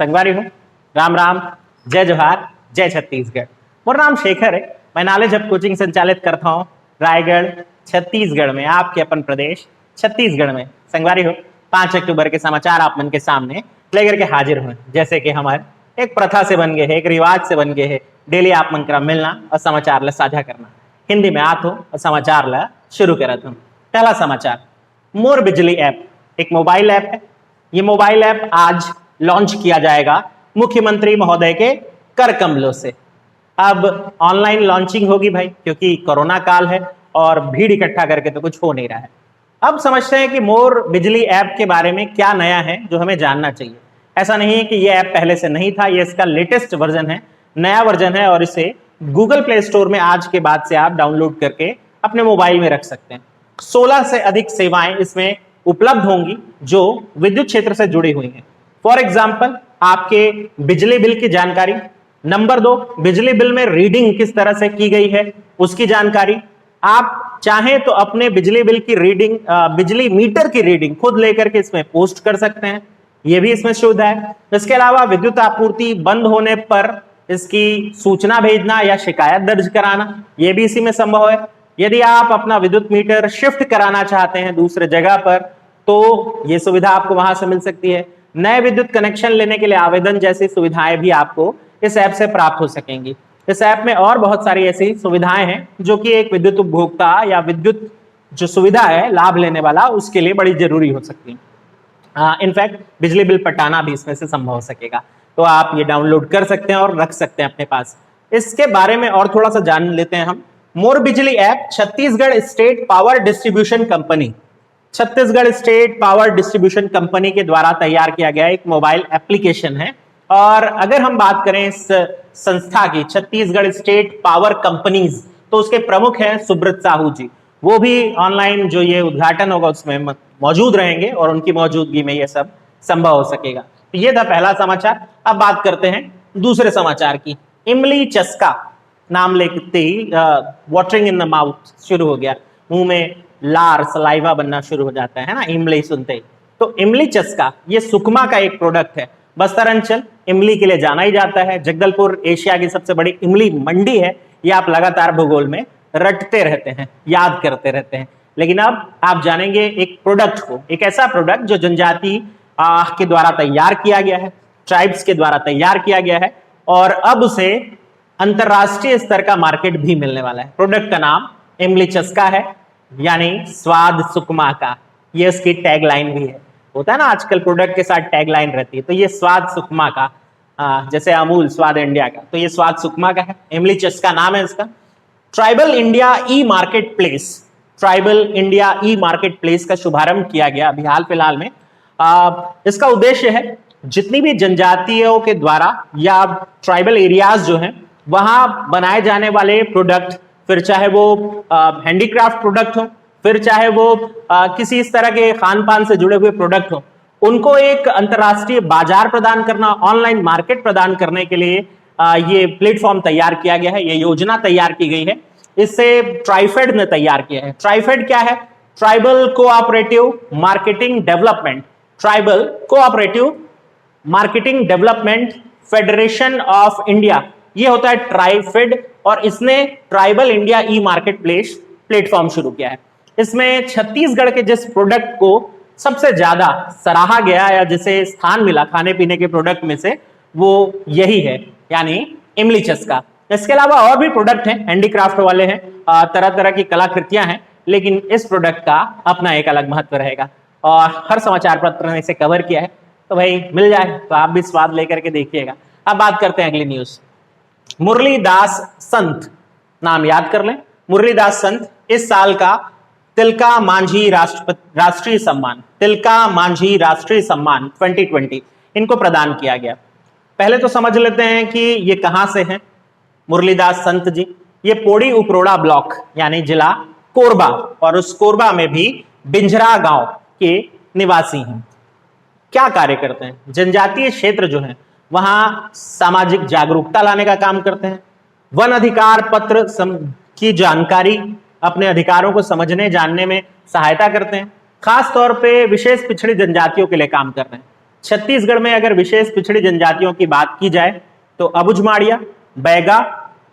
संगवारी हूँ। राम राम, जय जोहार, जय छत्तीसगढ़। मोर नाम शेखर है। मैं नॉलेज हब कोचिंग संचालित करता हूँ रायगढ़ छत्तीसगढ़ में, आपके अपन प्रदेश छत्तीसगढ़ में। संगवारी हो, 5 अक्टूबर के समाचार आप मन के सामने लेकर के हाजिर हुए। जैसे कि हमारे एक प्रथा से बन गए है, एक रिवाज से बन गए है, डेली आप मन करा मिलना और समाचार ला साझा करना। हिंदी में आत हो और समाचार ला शुरू करत हूँ। पहला समाचार, मोर बिजली ऐप एक मोबाइल ऐप है। ये मोबाइल ऐप आज लॉन्च किया जाएगा मुख्यमंत्री महोदय के कर कमलों से। अब ऑनलाइन लॉन्चिंग होगी भाई, क्योंकि कोरोना काल है और भीड़ इकट्ठा करके तो कुछ हो नहीं रहा है। अब समझते हैं कि मोर बिजली ऐप के बारे में क्या नया है जो हमें जानना चाहिए। ऐसा नहीं है कि ये ऐप पहले से नहीं था, ये इसका लेटेस्ट वर्जन है, नया वर्जन है और इसे गूगल प्ले स्टोर में आज के बाद से आप डाउनलोड करके अपने मोबाइल में रख सकते हैं। 16 से अधिक सेवाएं इसमें उपलब्ध होंगी जो विद्युत क्षेत्र से जुड़ी हुई हैं। फॉर एग्जाम्पल, आपके बिजली बिल की जानकारी। नंबर 2, बिजली बिल में रीडिंग किस तरह से की गई है उसकी जानकारी। आप चाहें तो अपने बिजली बिल की रीडिंग, बिजली मीटर की रीडिंग खुद लेकर के इसमें पोस्ट कर सकते हैं, यह भी इसमें सुविधा है। इसके अलावा विद्युत आपूर्ति बंद होने पर इसकी सूचना भेजना या शिकायत दर्ज कराना, यह भी इसी में संभव है। यदि आप अपना विद्युत मीटर शिफ्ट कराना चाहते हैं दूसरे जगह पर, तो यह सुविधा आपको वहां से मिल सकती है। नए विद्युत कनेक्शन लेने के लिए आवेदन जैसी सुविधाएं भी आपको इस ऐप से प्राप्त हो सकेंगी। इस ऐप में और बहुत सारी ऐसी सुविधाएं हैं जो कि एक विद्युत उपभोक्ता या विद्युत जो सुविधा है लाभ लेने वाला, उसके लिए बड़ी जरूरी हो सकती है। इनफैक्ट बिजली बिल पटाना भी इसमें से संभव हो सकेगा। तो आप ये डाउनलोड कर सकते हैं और रख सकते हैं अपने पास। इसके बारे में और थोड़ा सा जान लेते हैं हम। मोर बिजली app Chhattisgarh state power distribution company, Chhattisgarh state power distribution company के द्वारा तैयार किया गया एक मोबाइल एप्लीकेशन है। और अगर हम बात करें इस संस्था की, छत्तीसगढ़ स्टेट पावर कंपनीज, तो उसके प्रमुख हैं सुब्रत साहू जी। वो भी ऑनलाइन जो ये उद्घाटन होगा उसमें मौजूद रहेंगे और उनकी मौजूदगी में ये सब संभव हो सकेगा। तो ये था पहला समाचार। अब बात करते हैं दूसरे समाचार की। इमली चस्का नाम लेते ही वाटरिंग इन द माउथ शुरू हो गया, मुंह में लार सलाइवा बनना शुरू हो जाता है ना इमली सुनते ही। तो इमली चस्का ये सुकमा का एक प्रोडक्ट है। बस्तर अंचल इमली के लिए जाना ही जाता है। जगदलपुर एशिया की सबसे बड़ी इमली मंडी है। ये आप लगातार भूगोल में रटते रहते हैं, याद करते रहते हैं। लेकिन अब आप जानेंगे एक प्रोडक्ट को, एक ऐसा प्रोडक्ट जो जनजाति के द्वारा तैयार किया गया है, ट्राइब्स के द्वारा तैयार किया गया है और अब उसे अंतरराष्ट्रीय स्तर का मार्केट भी मिलने वाला है। प्रोडक्ट का नाम इमली चस्का है, यानी स्वाद सुकमा का। ये उसकी टैगलाइन भी है। होता है ना आजकल प्रोडक्ट के साथ टैगलाइन रहती है, तो ये स्वाद सुकमा का, जैसे अमूल स्वाद इंडिया का, तो ये स्वाद सुकमा का है। इमली चस्का नाम है इसका। ट्राइबल इंडिया ई मार्केट प्लेस, ट्राइबल इंडिया ई मार्केट प्लेस का शुभारंभ किया गया अभी हाल फिलहाल में। इसका उद्देश्य है जितनी भी जनजातियों के द्वारा या ट्राइबल एरियाज जो हैं वहां बनाए जाने वाले प्रोडक्ट, फिर चाहे वो हैंडीक्राफ्ट प्रोडक्ट हो, फिर चाहे वो किसी इस तरह के खान पान से जुड़े हुए प्रोडक्ट हो, उनको एक अंतरराष्ट्रीय बाजार प्रदान करना, ऑनलाइन मार्केट प्रदान करने के लिए ये प्लेटफॉर्म तैयार किया गया है, ये योजना तैयार की गई है। इससे ट्राइफेड ने तैयार किया है। ट्राइफेड क्या है? Tribal cooperative marketing development, tribal cooperative marketing development federation of India, ये होता है ट्राइफेड। और इसने ट्राइबल इंडिया ई मार्केट प्लेस प्लेटफॉर्म शुरू किया है। इसमें छत्तीसगढ़ के जिस प्रोडक्ट को सबसे ज्यादा सराहा गया या जिसे स्थान मिला खाने पीने के प्रोडक्ट में से, वो यही है, यानी इमली चस्का। इसके अलावा और भी प्रोडक्ट हैं, हैंडीक्राफ्ट वाले हैं, तरह तरह की कलाकृतियां हैं, लेकिन इस प्रोडक्ट का अपना एक अलग महत्व रहेगा और हर समाचार पत्र ने इसे कवर किया है। तो भाई मिल जाए तो आप भी स्वाद लेकर के देखिएगा। अब बात करते हैं अगली न्यूज। मुरलीदास संत नाम याद कर लें। मुरलीदास संत इस साल का तिलका मांझी राष्ट्रीय सम्मान, तिलका मांझी राष्ट्रीय सम्मान 2020 इनको प्रदान किया गया। पहले तो समझ लेते हैं कि ये कहां से हैं मुरलीदास संत जी। ये पोड़ी उपरोड़ा ब्लॉक यानी जिला कोरबा, और उस कोरबा में भी बिंझरा गांव के निवासी हैं। क्या कार्य करते हैं? जनजातीय क्षेत्र जो है वहां सामाजिक जागरूकता लाने का काम करते हैं। वन अधिकार पत्र की जानकारी, अपने अधिकारों को समझने जानने में सहायता करते हैं। खास तौर पे विशेष पिछड़ी जनजातियों के लिए काम कर रहे हैं। छत्तीसगढ़ में अगर विशेष पिछड़ी जनजातियों की बात की जाए तो अबुझमाड़िया, बैगा,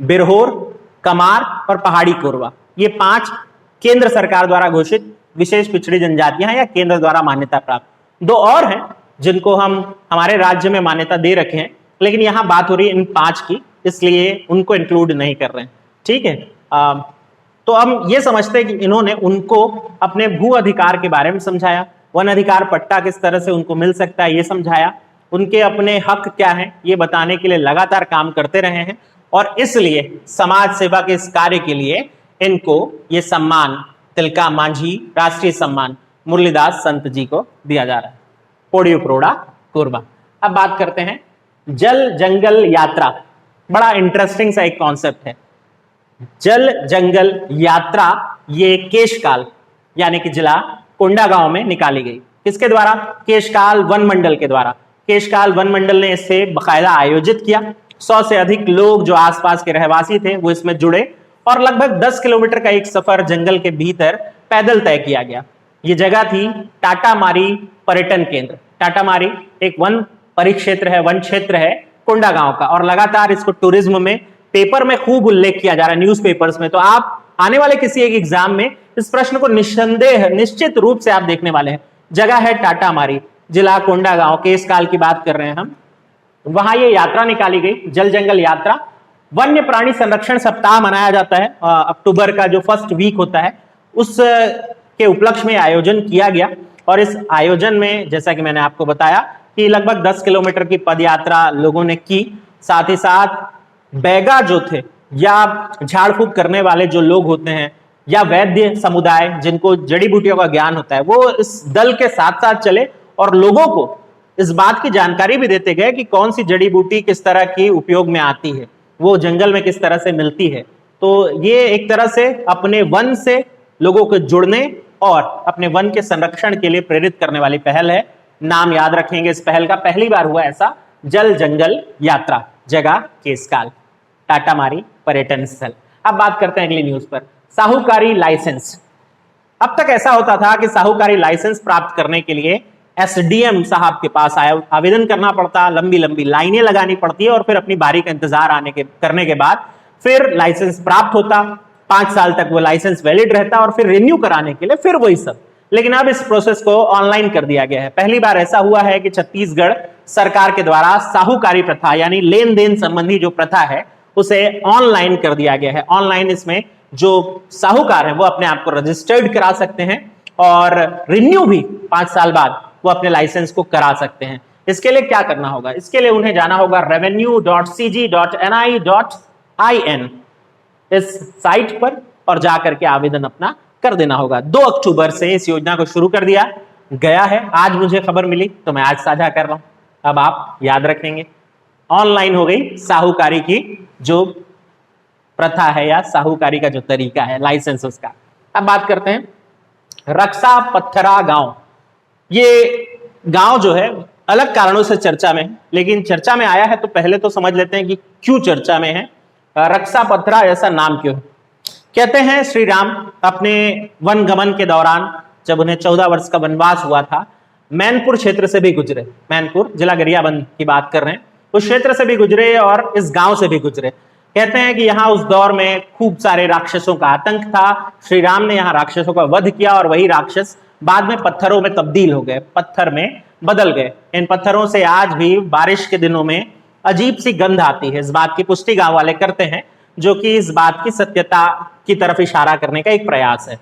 बिरहोर, कमार और पहाड़ी कोरवा, ये 5 केंद्र सरकार द्वारा घोषित विशेष पिछड़ी जनजातियां हैं या केंद्र द्वारा मान्यता प्राप्त। 2 और हैं जिनको हम हमारे राज्य में मान्यता दे रखे हैं, लेकिन यहां बात हो रही है इन 5 की, इसलिए उनको इंक्लूड नहीं कर रहे हैं। ठीक है, तो हम ये समझते हैं कि इन्होंने उनको अपने भू अधिकार के बारे में समझाया, वन अधिकार पट्टा किस तरह से उनको मिल सकता है ये समझाया, उनके अपने हक क्या हैं ये बताने के लिए लगातार काम करते रहे हैं, और इसलिए समाज सेवा के इस कार्य के लिए इनको ये सम्मान तिलका मांझी राष्ट्रीय सम्मान मुरलीदास संत जी को दिया जा रहा है। पोड़ियोप्रोड़ा कोरबा। अब बात करते हैं जल जंगल यात्रा। बड़ा इंटरेस्टिंग सा एक कॉन्सेप्ट है जल जंगल यात्रा। ये केशकाल यानी कि जिला कोंडागांव में निकाली गई। किसके द्वारा? केशकाल वन मंडल के द्वारा। केशकाल वन मंडल ने इसे बकायदा आयोजित किया। 100 से अधिक लोग जो आसपास के रहवासी थे वो इसमें जुड़े और लगभग 10 किलोमीटर का एक सफर जंगल के भीतर पैदल तय किया गया। ये जगह थी टाटामारी पर्यटन केंद्र। टाटामारी एक वन परिक्षेत्र है, वन क्षेत्र है कोंडागांव का, और लगातार इसको टूरिज्म में पेपर में खूब उल्लेख किया जा रहा है, न्यूज़पेपर्स में। तो आप आने वाले किसी एक एग्जाम में इस प्रश्न को निस्संदेह निश्चित रूप से आप देखने वाले हैं। जगह है टाटामारी, जिला कोंडागांव, केशकाल की बात कर रहे हैं हम। वहां ये यात्रा निकाली गई, जल जंगल यात्रा। वन्य प्राणी संरक्षण सप्ताह मनाया जाता है, अक्टूबर का जो फर्स्ट वीक होता है उस के उपलक्ष्य में आयोजन किया गया। और इस आयोजन में जैसा कि मैंने आपको बताया कि लगभग 10 किलोमीटर की पद यात्रा लोगों ने की। साथ ही साथ बैगा जो थे या झाड़ फूक करने वाले जो लोग होते हैं या वैद्य समुदाय जिनको जड़ी बूटियों का ज्ञान होता है, वो इस दल के साथ साथ चले और लोगों को इस बात की जानकारी भी देते गए कि कौन सी जड़ी बूटी किस तरह की उपयोग में आती है, वो जंगल में किस तरह से मिलती है। तो ये एक तरह से अपने वन से लोगों को जुड़ने और अपने वन के संरक्षण के लिए प्रेरित करने वाली पहल है। नाम याद रखेंगे इस पहल का, पहली बार हुआ ऐसा जल जंगल यात्रा। जगह केशकाल, टाटामारी पर्यटन स्थल। अब बात करते हैं अगली न्यूज पर, साहूकारी लाइसेंस। अब तक ऐसा होता था कि साहूकारी लाइसेंस प्राप्त करने के लिए एसडीएम साहब के पास आवेदन करना पड़ता, लंबी लंबी लाइनें लगानी पड़ती है और फिर अपनी बारी का इंतजार करने के बाद फिर लाइसेंस प्राप्त होता। 5 साल तक वो लाइसेंस वैलिड रहता और फिर रिन्यू कराने के लिए फिर वही सब। लेकिन अब इस प्रोसेस को ऑनलाइन कर दिया गया है। पहली बार ऐसा हुआ है कि छत्तीसगढ़ सरकार के द्वारा साहूकारी प्रथा यानी लेन देन संबंधी जो प्रथा है उसे ऑनलाइन कर दिया गया है। ऑनलाइन इसमें जो साहूकार है वो अपने आप को रजिस्टर्ड करा सकते हैं और रिन्यू भी 5 साल बाद वो अपने लाइसेंस को करा सकते हैं। इसके लिए क्या करना होगा? इसके लिए उन्हें जाना होगा revenue.cg.ni.in इस साइट पर और जाकर के आवेदन अपना कर देना होगा। 2 अक्टूबर से इस योजना को शुरू कर दिया गया है। आज मुझे खबर मिली तो मैं आज साझा कर रहा हूं। अब आप याद रखेंगे, ऑनलाइन हो गई साहूकारी की जो प्रथा है या साहूकारी का जो तरीका है लाइसेंस उसका। अब बात करते हैं रक्षा पत्थरा गांव। ये गांव जो है अलग कारणों से चर्चा में है, लेकिन चर्चा में आया है तो पहले तो समझ लेते हैं कि क्यों चर्चा में है। रक्षा पत्थरा ऐसा नाम क्यों है? कहते हैं श्री राम अपने वन गमन के दौरान जब उन्हें 14 वर्ष का वनवास हुआ था, मैनपुर क्षेत्र से भी गुजरे। मैनपुर जिला गरियाबंद की बात कर रहे हैं, उस क्षेत्र से भी गुजरे और इस गांव से भी गुजरे। कहते हैं कि यहाँ उस दौर में खूब सारे राक्षसों का आतंक था। श्री राम ने यहाँ राक्षसों का वध किया और वही राक्षस बाद में पत्थरों में तब्दील हो गए, पत्थर में बदल गए। इन पत्थरों से आज भी बारिश के दिनों में अजीब सी गंध आती है। इस बात की पुष्टि गांव वाले करते हैं, जो कि इस बात की सत्यता की तरफ इशारा करने का एक प्रयास है।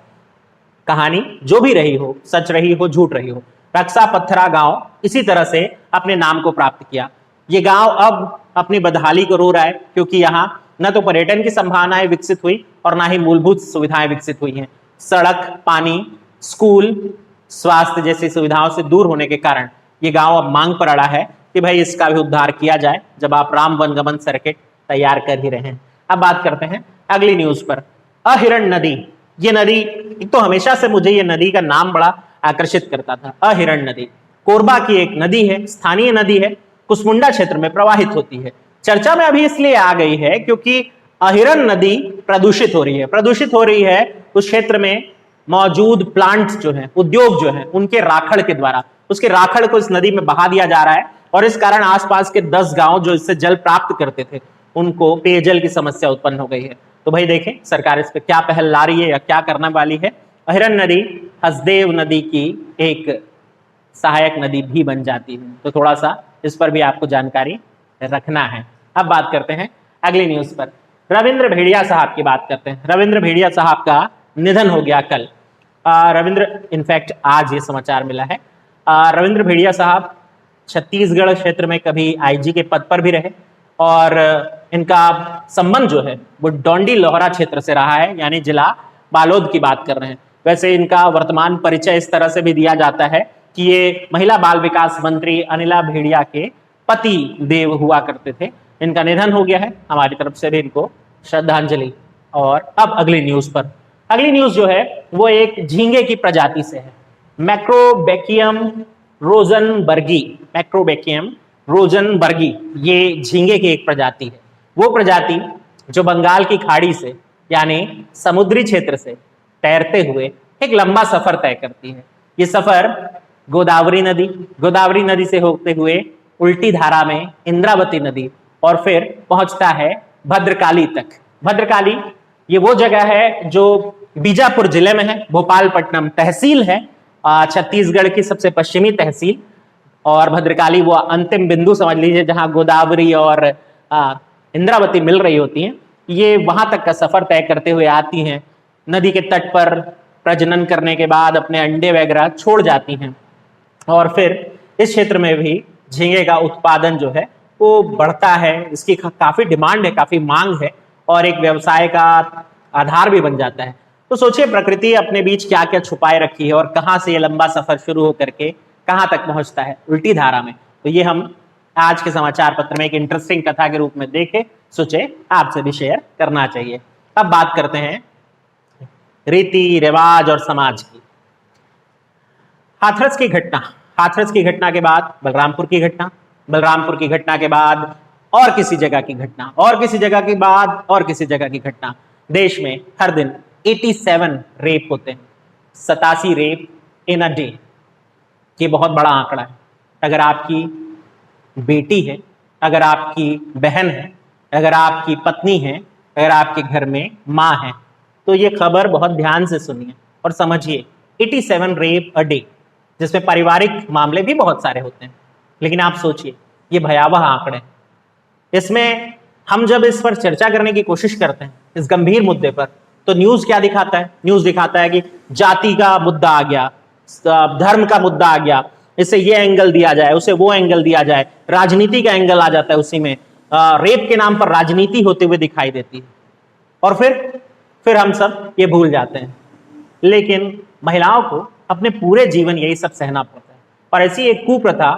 कहानी जो भी रही हो, सच रही हो, झूठ रही हो, रक्षा पत्थरा गांव इसी तरह से अपने नाम को प्राप्त किया। ये गांव अब अपनी बदहाली को रो रहा है क्योंकि यहाँ न तो पर्यटन की संभावनाएं विकसित हुई और ना ही मूलभूत सुविधाएं विकसित हुई हैं। सड़क, पानी, स्कूल, स्वास्थ्य जैसी सुविधाओं से दूर होने के कारण ये गांव अब मांग पर अड़ा है कि भाई इसका भी उद्धार किया जाए, जब आप राम वनगमन सर्किट तैयार कर ही रहे हैं। अब बात करते हैं अगली न्यूज पर, अहिरण नदी। ये नदी, एक तो हमेशा से मुझे ये नदी का नाम बड़ा आकर्षित करता था। अहिरण नदी कोरबा की एक नदी है, स्थानीय नदी है, कुसमुंडा क्षेत्र में प्रवाहित होती है। चर्चा में अभी इसलिए आ गई है क्योंकि अहिरण नदी प्रदूषित हो रही है। प्रदूषित हो रही है उस क्षेत्र में मौजूद प्लांट जो हैं, उद्योग जो हैं, उनके राखड़ के द्वारा। उसके राखड़ को इस नदी में बहा दिया जा रहा है और इस कारण आसपास के 10 गांव जो इससे जल प्राप्त करते थे उनको पेयजल की समस्या उत्पन्न हो गई है। तो भाई देखें सरकार इस पर क्या पहल ला रही है या क्या करने वाली है। अहिरन नदी हसदेव नदी की एक सहायक नदी भी बन जाती है, तो थोड़ा सा इस पर भी आपको जानकारी रखना है। अब बात करते हैं अगली न्यूज पर। रविंद्र भेड़िया साहब की बात करते हैं। रविंद्र भेड़िया साहब का निधन हो गया कल। रविंद्र इनफैक्ट आज ये समाचार मिला है। रविंद्र भेड़िया साहब छत्तीसगढ़ क्षेत्र में कभी आईजी के पद पर भी रहे और इनका संबंध जो है वो डोंडी लोहरा क्षेत्र से रहा है, यानी जिला बालोद की बात कर रहे हैं। वैसे इनका वर्तमान परिचय इस तरह से भी दिया जाता है कि ये महिला बाल विकास मंत्री अनिला भेड़िया के पति देव हुआ करते थे। इनका निधन हो गया है, हमारी तरफ से भी इनको श्रद्धांजलि। और अब अगली न्यूज पर। अगली न्यूज जो है वो एक झींगे की प्रजाति से है, मैक्रोबैकियम रोजनबर्गी। मैक्रोबैकियम रोजनबर्गी ये झींगे की एक प्रजाति है। वो प्रजाति जो बंगाल की खाड़ी से यानी समुद्री क्षेत्र से तैरते हुए एक लंबा सफर तय करती है। ये सफर गोदावरी नदी से होते हुए उल्टी धारा में इंद्रावती नदी और फिर पहुंचता है भद्रकाली तक। भद्रकाली ये वो जगह है जो बीजापुर जिले में है, भोपालपट्टनम तहसील है, छत्तीसगढ़ की सबसे पश्चिमी तहसील। और भद्रकाली वो अंतिम बिंदु समझ लीजिए जहां गोदावरी और इंद्रावती मिल रही होती हैं। ये वहां तक का सफर तय करते हुए आती हैं, नदी के तट पर प्रजनन करने के बाद अपने अंडे वगैरह छोड़ जाती हैं और फिर इस क्षेत्र में भी झींगे का उत्पादन जो है वो बढ़ता है। इसकी काफी डिमांड है, काफी मांग है और एक व्यवसाय का आधार भी बन जाता है। तो सोचिए प्रकृति अपने बीच क्या क्या छुपाए रखी है और कहाँ से ये लंबा सफर शुरू होकर के कहाँ तक पहुंचता है, उल्टी धारा में। तो ये हम आज के समाचार पत्र में एक इंटरेस्टिंग कथा के रूप में देखे, सोचे आपसे भी शेयर करना चाहिए। अब बात करते हैं रीति रिवाज और समाज की। हाथरस की घटना के बाद बलरामपुर की घटना, बलरामपुर की घटना के बाद और किसी जगह की घटना, और किसी जगह के बाद और किसी जगह की घटना। देश में हर दिन 87 रेप होते हैं, 87 रेप इन अ डे। ये बहुत बड़ा आंकड़ा है। अगर आपकी बेटी है, अगर आपकी बहन है, अगर आपकी पत्नी है, अगर आपके घर में माँ है, तो ये खबर बहुत ध्यान से सुनिए और समझिए। 87 रेप अ डे, जिसमें पारिवारिक मामले भी बहुत सारे होते हैं, लेकिन आप सोचिए ये भयावह आंकड़े। इसमें हम जब इस पर चर्चा करने की कोशिश करते हैं इस गंभीर मुद्दे पर, तो न्यूज क्या दिखाता है? न्यूज दिखाता है कि जाति का मुद्दा आ गया, धर्म का मुद्दा आ गया, इसे ये एंगल दिया जाए, उसे वो एंगल दिया जाए, राजनीति का एंगल आ जाता है उसी में। रेप के नाम पर राजनीति होते हुए दिखाई देती है और फिर हम सब ये भूल जाते हैं। लेकिन महिलाओं को अपने पूरे जीवन यही सब सहना पड़ता है और ऐसी एक कुप्रथा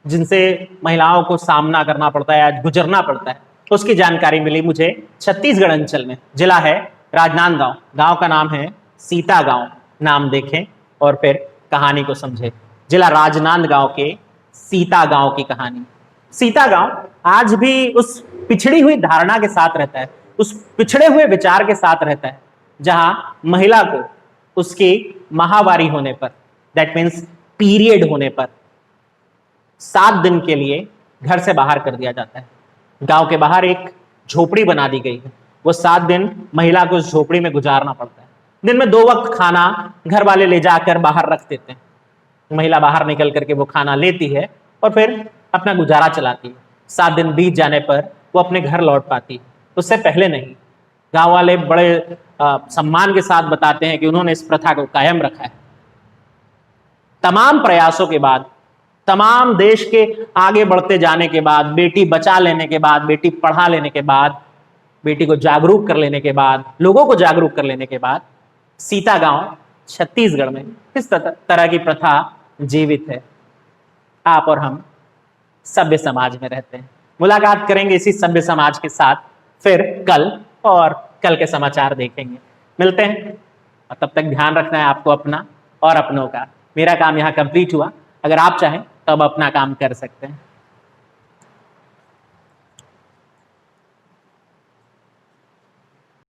जिनसे महिलाओं को सामना करना पड़ता है, आज गुजरना पड़ता है, उसकी जानकारी मिली मुझे छत्तीसगढ़ अंचल में। जिला है राजनांदगांव, गांव का नाम है सीता गांव। नाम देखें और फिर कहानी को समझें। जिला राजनांदगांव के सीता गांव की कहानी। सीता गांव आज भी उस पिछड़ी हुई धारणा के साथ रहता है, उस पिछड़े हुए विचार के साथ रहता है, जहां महिला को उसकी माहवारी होने पर, दैट मीन्स पीरियड होने पर 7 दिन के लिए घर से बाहर कर दिया जाता है। गांव के बाहर एक झोपड़ी बना दी गई है, वो 7 दिन महिला को उस झोपड़ी में गुजारना पड़ता है। दिन में 2 वक्त खाना घर वाले ले जाकर बाहर रख देते हैं। महिला बाहर निकल करके वो खाना लेती है और फिर अपना गुजारा चलाती है। 7 दिन बीत जाने पर वो अपने घर लौट पाती है, उससे पहले नहीं। गांव वाले बड़े सम्मान के साथ बताते हैं कि उन्होंने इस प्रथा को कायम रखा है। तमाम प्रयासों के बाद, तमाम देश के आगे बढ़ते जाने के बाद, बेटी बचा लेने के बाद, बेटी पढ़ा लेने के बाद, बेटी को जागरूक कर लेने के बाद, लोगों को जागरूक कर लेने के बाद, सीता गांव छत्तीसगढ़ में किस तरह की प्रथा जीवित है। आप और हम सभ्य समाज में रहते हैं। मुलाकात करेंगे इसी सभ्य समाज के साथ फिर कल, और कल के समाचार देखेंगे। मिलते हैं और तब तक ध्यान रखना है आपको अपना और अपनों का। मेरा काम यहाँ कंप्लीट हुआ। अगर आप चाहें तो अब अपना काम कर सकते हैं।